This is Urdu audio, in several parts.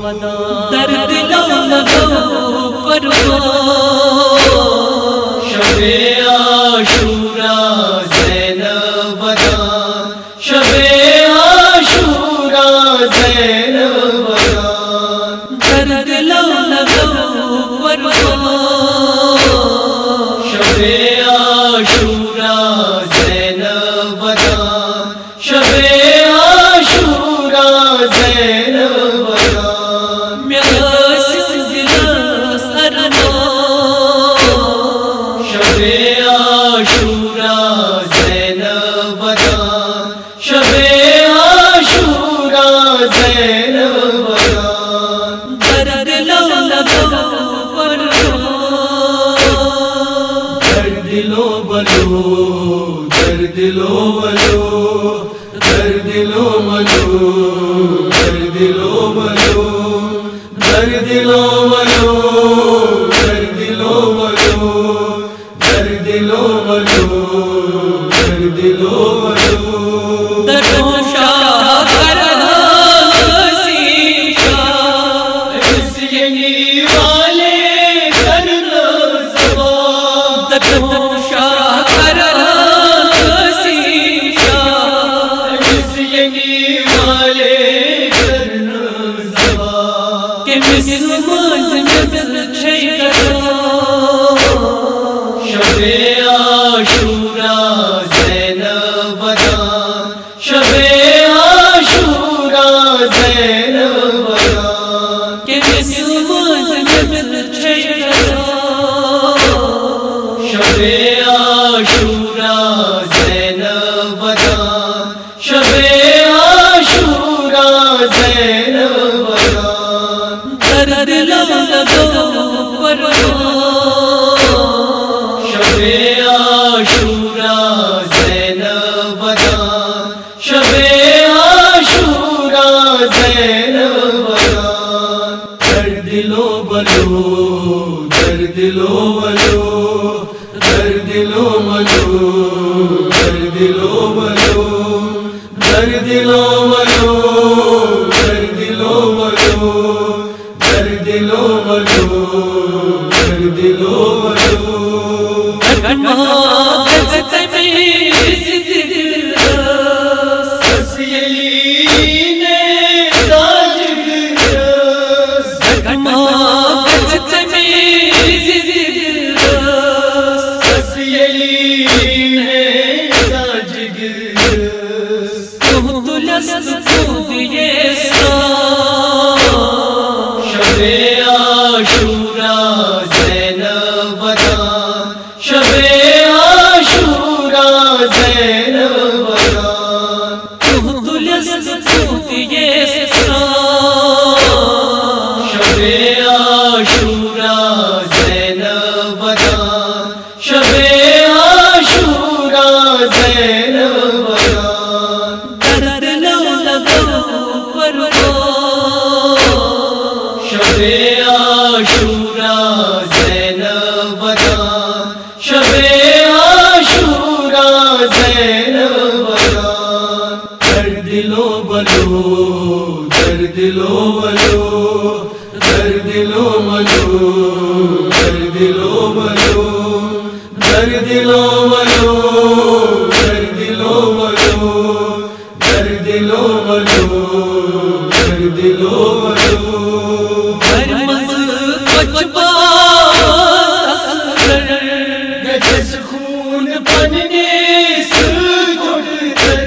در دلوں لگو قربان شب عاشوراء زینب دان شب عاشوراء زینب دان در دلوں لگو قربان شب عاشوراء زینب دان شب عاشوراء زینب دان میرا سلسلہ سرمان شب عاشوراء زینب دان شب عاشوراء زینب دان در دلوں لگو قربان در دلوں بلو در دلوں بلو در دلوں بلو در دلوں بلو در دلوں بلو در دلوں بلو در دلوں بلو در دلوں بلو دروں شاہ کرنا سیکھا اس یعنی والے کرنا زبان دروں شاہ کرنا سیکھا اس یعنی والے کرنا زبان کہ مسلمان زندگی چھے کرنا شب عاشوراء زینب دان شب عاشوراء زینب دان کہ مسلمان زندگی چھے کرنا شب عاشوراء زینب دان شب عاشوراء زینب دان در دلوں لگو قربان شب عاشوراء زینب دان شب عاشوراء زینب دان در دلوں بلو در دلوں بلو در دلوں بلو در دلوں بلو در دلوں بلو در دلوں بلو در دلوں بلو در دلوں بلو شب عاشوراء زینب دان شب عاشوراء زینب دان شب عاشوراء زینب دان شب عاشوراء زینب دان در دلوں لگو قربان شب عاشوراء زینب دان شب عاشوراء زینب دان در دلوں بلو در دلوں بلو در دلوں بلو در دلوں بلو در دلوں بلو در دلوں بلو در دلوں بلو در دلوں بلو گچس خون پننے سے جڑ کر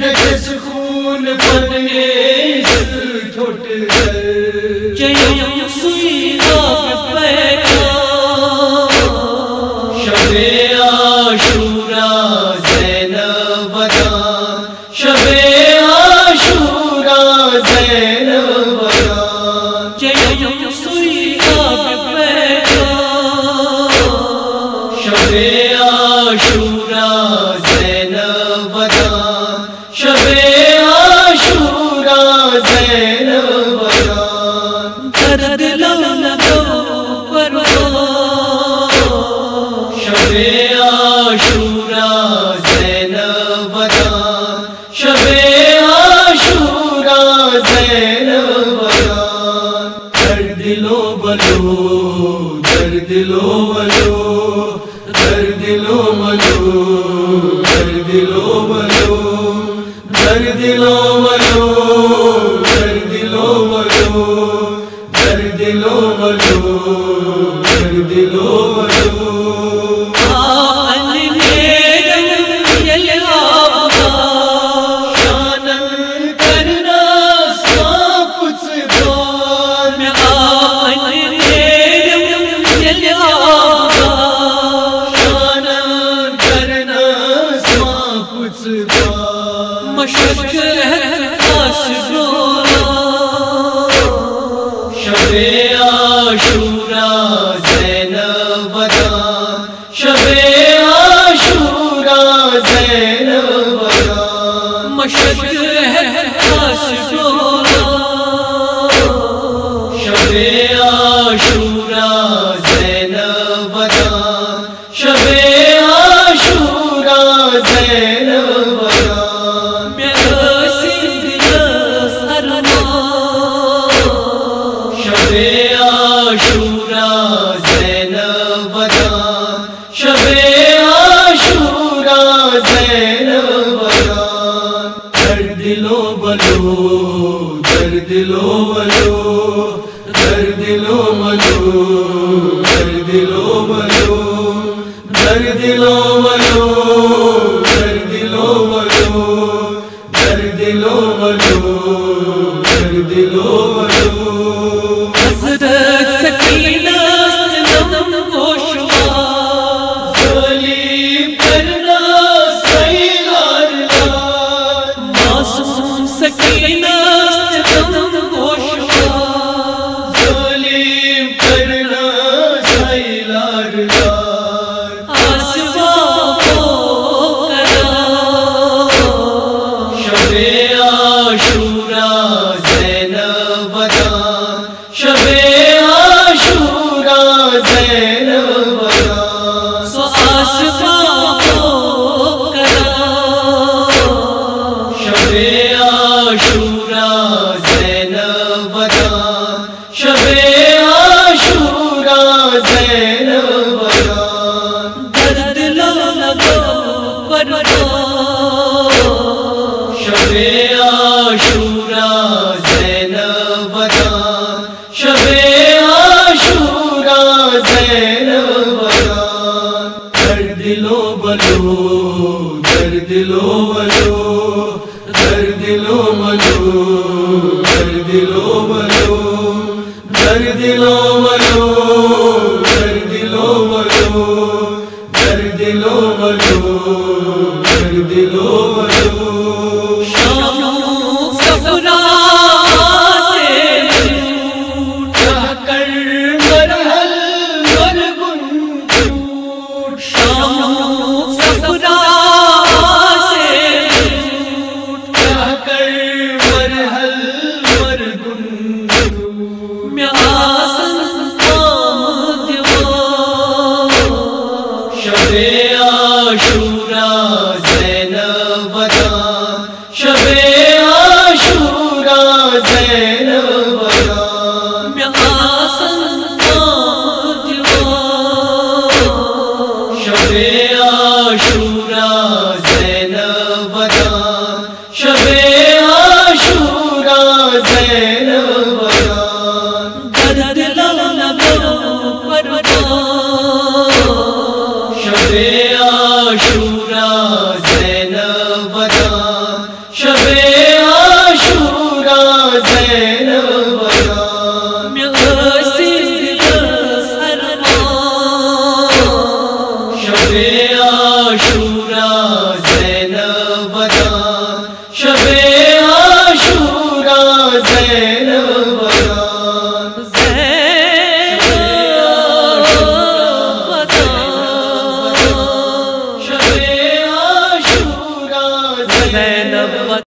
گچس خون پننے سے ٹوٹ کر شب عاشوراء زینب دان شب عاشوراء زینب دان شب عاشوراء زینب دان شب عاشوراء زینب دان در دلوں لگو قربان شب عاشوراء زینب دان دلو ملو در دلو ملو در دلو ملو در دلو ملو در دلو ملو در دلو ملو شب عاشورا زینب بدان شب عاشورا زینب بدان مشک عاشورا شب عاشورا زینب بدان شب عاشورا زینب بدان شب عاشورا زینب بدان شب عاشورا زینب بدان در دلو بلو در دلو بلو در دلو ملو در دلو ملو در دلو ملو در دلو ملو در دلو ملو در دلو ملو در دلو ملو در دلو ملو در دلو ملو در دلو ملو در دلو ملو در دلو ملو در دلو ملو شب